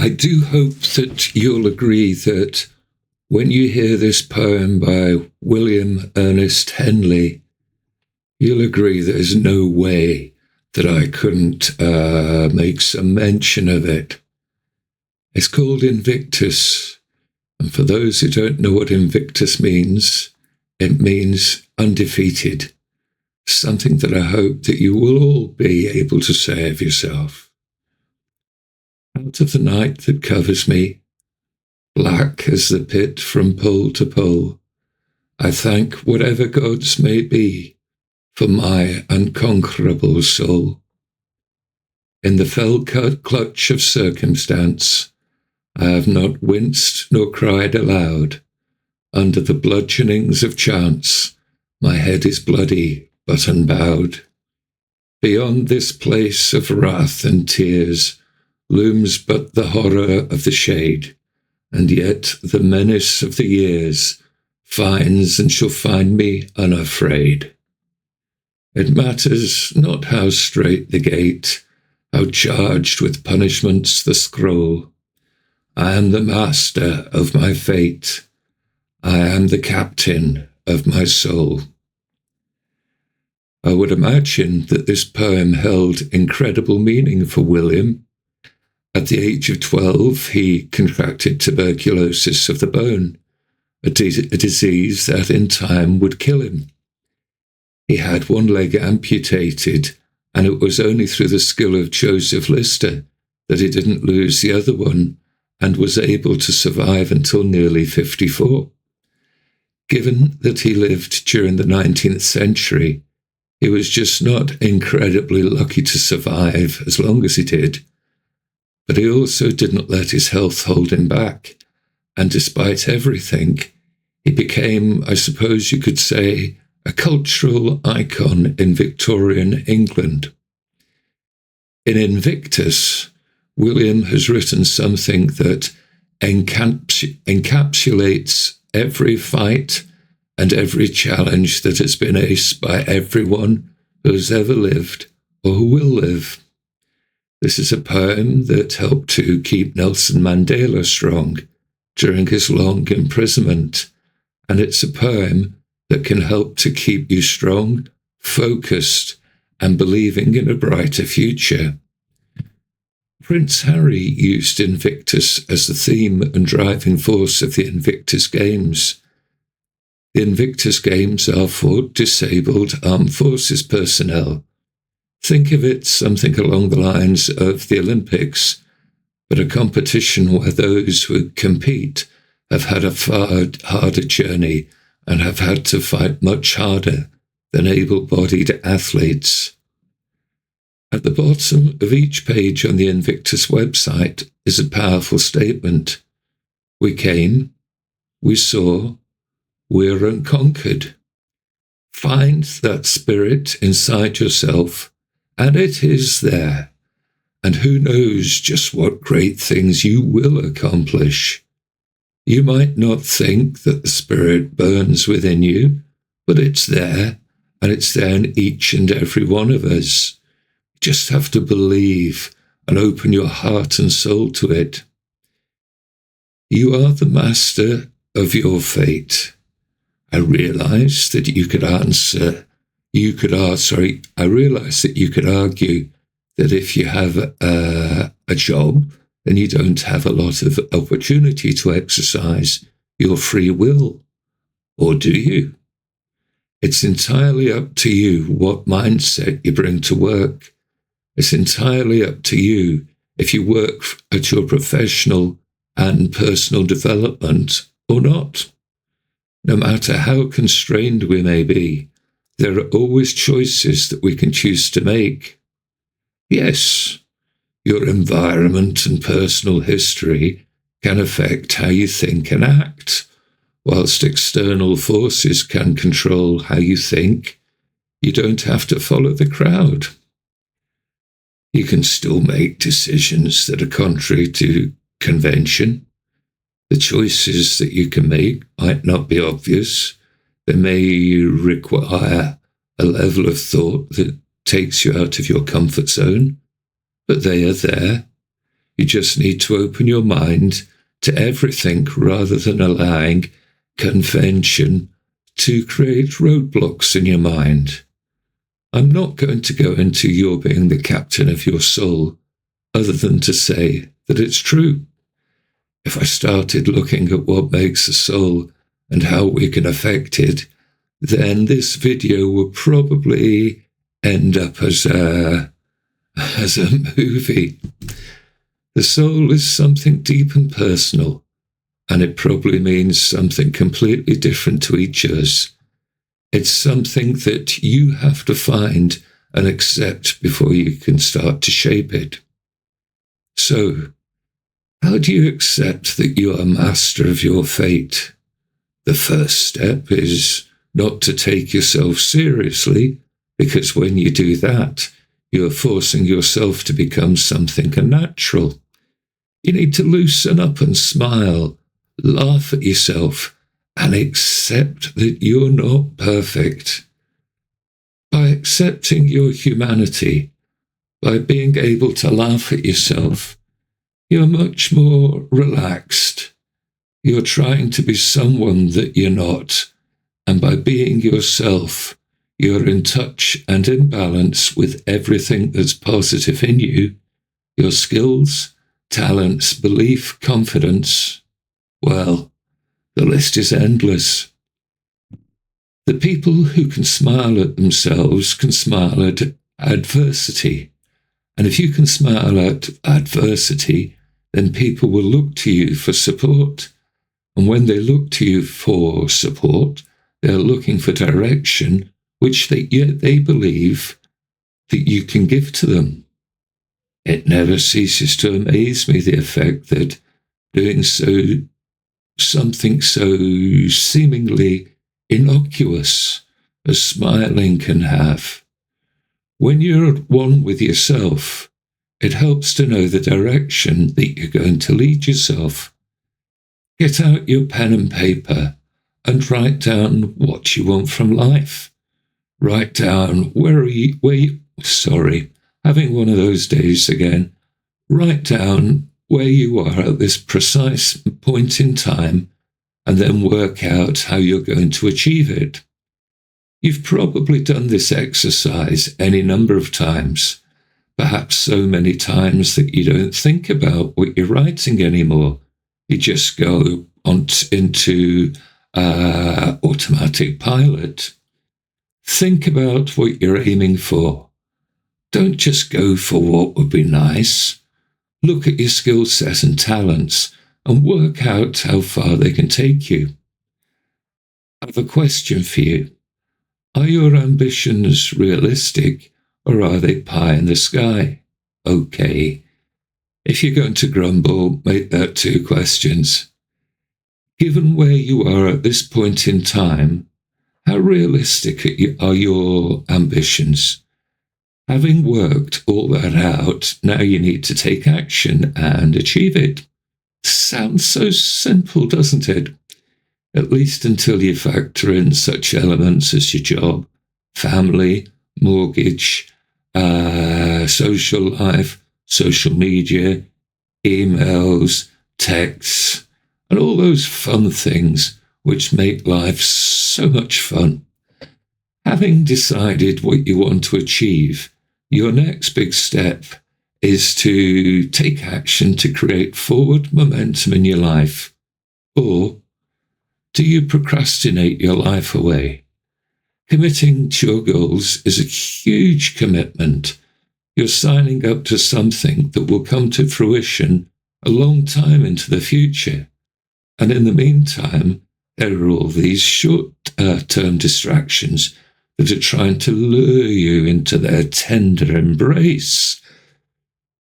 I do hope that you'll agree that when you hear this poem by William Ernest Henley, you'll agree there's no way that I couldn't make some mention of it. It's called Invictus, and for those who don't know what Invictus means, it means undefeated, something that I hope that you will all be able to say of yourself. Out of the night that covers me, black as the pit from pole to pole, I thank whatever gods may be for my unconquerable soul. In the fell clutch of circumstance, I have not winced nor cried aloud. Under the bludgeonings of chance, my head is bloody but unbowed. Beyond this place of wrath and tears looms but the horror of the shade, and yet the menace of the years finds and shall find me unafraid. It matters not how strait the gate, how charged with punishments the scroll. I am the master of my fate. I am the captain of my soul. I would imagine that this poem held incredible meaning for William. At the age of 12, he contracted tuberculosis of the bone, a disease that in time would kill him. He had one leg amputated, and it was only through the skill of Joseph Lister that he didn't lose the other one and was able to survive until nearly 54. Given that he lived during the 19th century, he was just not incredibly lucky to survive as long as he did. But he also didn't let his health hold him back, and despite everything, he became, I suppose you could say, a cultural icon in Victorian England. In Invictus, William has written something that encapsulates every fight and every challenge that has been aced by everyone who has ever lived or who will live. This is a poem that helped to keep Nelson Mandela strong during his long imprisonment, and it's a poem that can help to keep you strong, focused, and believing in a brighter future. Prince Harry used Invictus as the theme and driving force of the Invictus Games. The Invictus Games are for disabled armed forces personnel. Think of it something along the lines of the Olympics, but a competition where those who compete have had a far harder journey and have had to fight much harder than able-bodied athletes. At the bottom of each page on the Invictus website is a powerful statement. We came, we saw, we're unconquered. Find that spirit inside yourself, and it is there. And who knows just what great things you will accomplish. You might not think that the spirit burns within you, but it's there, and it's there in each and every one of us. You just have to believe and open your heart and soul to it. You are the master of your fate. I realize that you could argue that if you have a job, then you don't have a lot of opportunity to exercise your free will. Or do you? It's entirely up to you what mindset you bring to work. It's entirely up to you if you work at your professional and personal development or not. No matter how constrained we may be, there are always choices that we can choose to make. Yes, your environment and personal history can affect how you think and act, whilst external forces can control how you think. You don't have to follow the crowd. You can still make decisions that are contrary to convention. The choices that you can make might not be obvious. They may require a level of thought that takes you out of your comfort zone, but they are there. You just need to open your mind to everything rather than allowing convention to create roadblocks in your mind. I'm not going to go into your being the captain of your soul, other than to say that it's true. If I started looking at what makes a soul and how we can affect it, then this video will probably end up as a movie. The soul is something deep and personal, and it probably means something completely different to each of us. It's something that you have to find and accept before you can start to shape it. So, how do you accept that you are master of your fate? The first step is not to take yourself seriously, because when you do that, you're forcing yourself to become something unnatural. You need to loosen up and smile, laugh at yourself, and accept that you're not perfect. By accepting your humanity, by being able to laugh at yourself, you're much more relaxed. You're trying to be someone that you're not, and by being yourself, you're in touch and in balance with everything that's positive in you, your skills, talents, belief, confidence. Well, the list is endless. The people who can smile at themselves can smile at adversity. And if you can smile at adversity, then people will look to you for support. And when they look to you for support, they're looking for direction, which they believe that you can give to them. It never ceases to amaze me the effect that doing something so seemingly innocuous as smiling can have. When you're at one with yourself, it helps to know the direction that you're going to lead yourself. Get out your pen and paper and write down what you want from life. Write down having one of those days again. Write down where you are at this precise point in time, and then work out how you're going to achieve it. You've probably done this exercise any number of times, perhaps so many times that you don't think about what you're writing anymore. You just go into automatic pilot. Think about what you're aiming for. Don't just go for what would be nice. Look at your skill set and talents and work out how far they can take you. I have a question for you. Are your ambitions realistic, or are they pie in the sky? Okay. If you're going to grumble, make that 2 questions. Given where you are at this point in time, how realistic are your ambitions? Having worked all that out, now you need to take action and achieve it. Sounds so simple, doesn't it? At least until you factor in such elements as your job, family, mortgage, social life, social media, emails, texts, and all those fun things which make life so much fun. Having decided what you want to achieve, your next big step is to take action to create forward momentum in your life. Or do you procrastinate your life away? Committing to your goals is a huge commitment. You're signing up to something that will come to fruition a long time into the future. And in the meantime, there are all these short-term distractions that are trying to lure you into their tender embrace.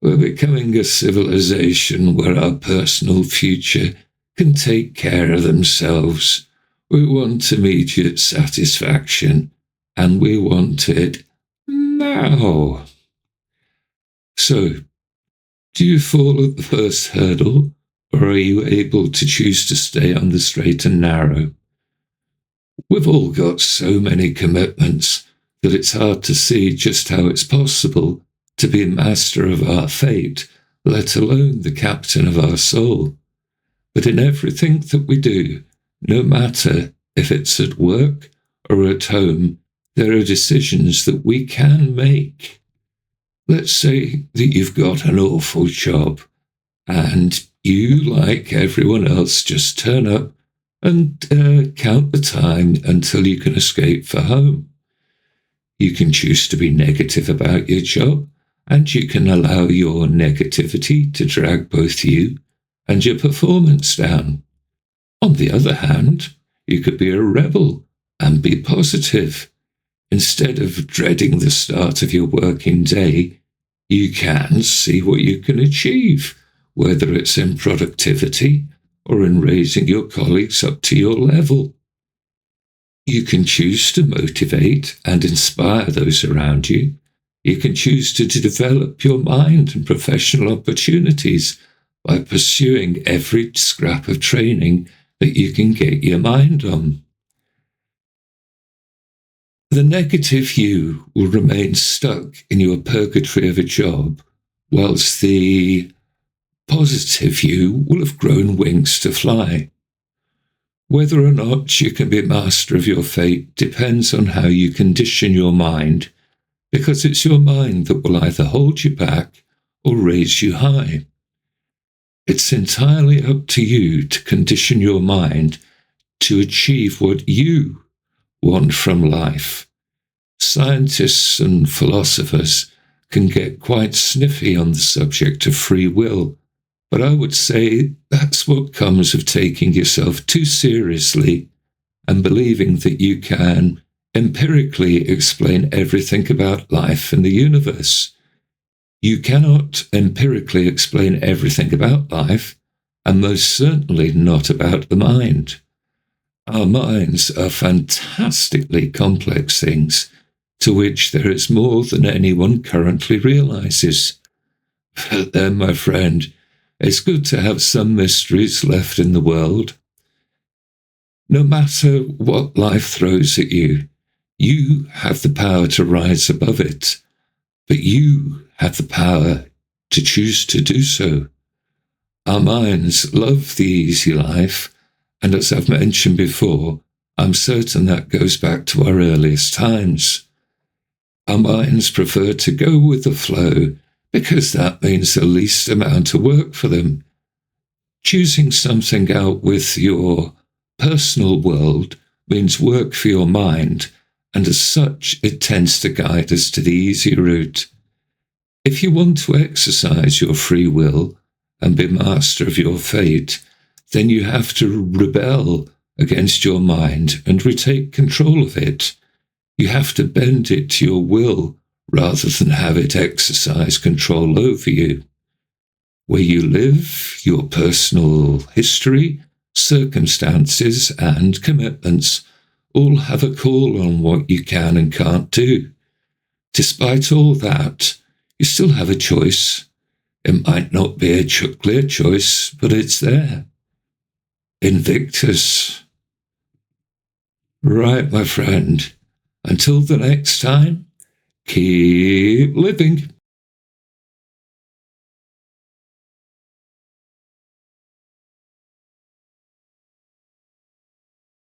We're becoming a civilization where our personal future can take care of themselves. We want immediate satisfaction, and we want it now. So, do you fall at the first hurdle, or are you able to choose to stay on the straight and narrow? We've all got so many commitments that it's hard to see just how it's possible to be master of our fate let alone the captain of our soul. But in everything that we do, no matter if it's at work or at home, there are decisions that we can make. Let's say that you've got an awful job and you, like everyone else, just turn up and count the time until you can escape for home. You can choose to be negative about your job, and you can allow your negativity to drag both you and your performance down. On the other hand, you could be a rebel and be positive. Instead of dreading the start of your working day, you can see what you can achieve, whether it's in productivity or in raising your colleagues up to your level. You can choose to motivate and inspire those around you. You can choose to develop your mind and professional opportunities by pursuing every scrap of training that you can get your mind on. The negative you will remain stuck in your purgatory of a job, whilst the positive you will have grown wings to fly. Whether or not you can be master of your fate depends on how you condition your mind, because it's your mind that will either hold you back or raise you high. It's entirely up to you to condition your mind to achieve what you want from life. Scientists and philosophers can get quite sniffy on the subject of free will, but I would say that's what comes of taking yourself too seriously and believing that you can empirically explain everything about life and the universe. You cannot empirically explain everything about life, and most certainly not about the mind. Our minds are fantastically complex things, to which there is more than anyone currently realizes. But then, my friend, it's good to have some mysteries left in the world. No matter what life throws at you, you have the power to rise above it, but you have the power to choose to do so. Our minds love the easy life, and as I've mentioned before, I'm certain that goes back to our earliest times. Our minds prefer to go with the flow because that means the least amount of work for them. Choosing something out with your personal world means work for your mind, and as such, it tends to guide us to the easy route. If you want to exercise your free will and be master of your fate, then you have to rebel against your mind and retake control of it. You have to bend it to your will rather than have it exercise control over you. Where you live, your personal history, circumstances, and commitments all have a call on what you can and can't do. Despite all that, you still have a choice. It might not be a clear choice, but it's there. Invictus. Right, my friend. Until the next time, keep living.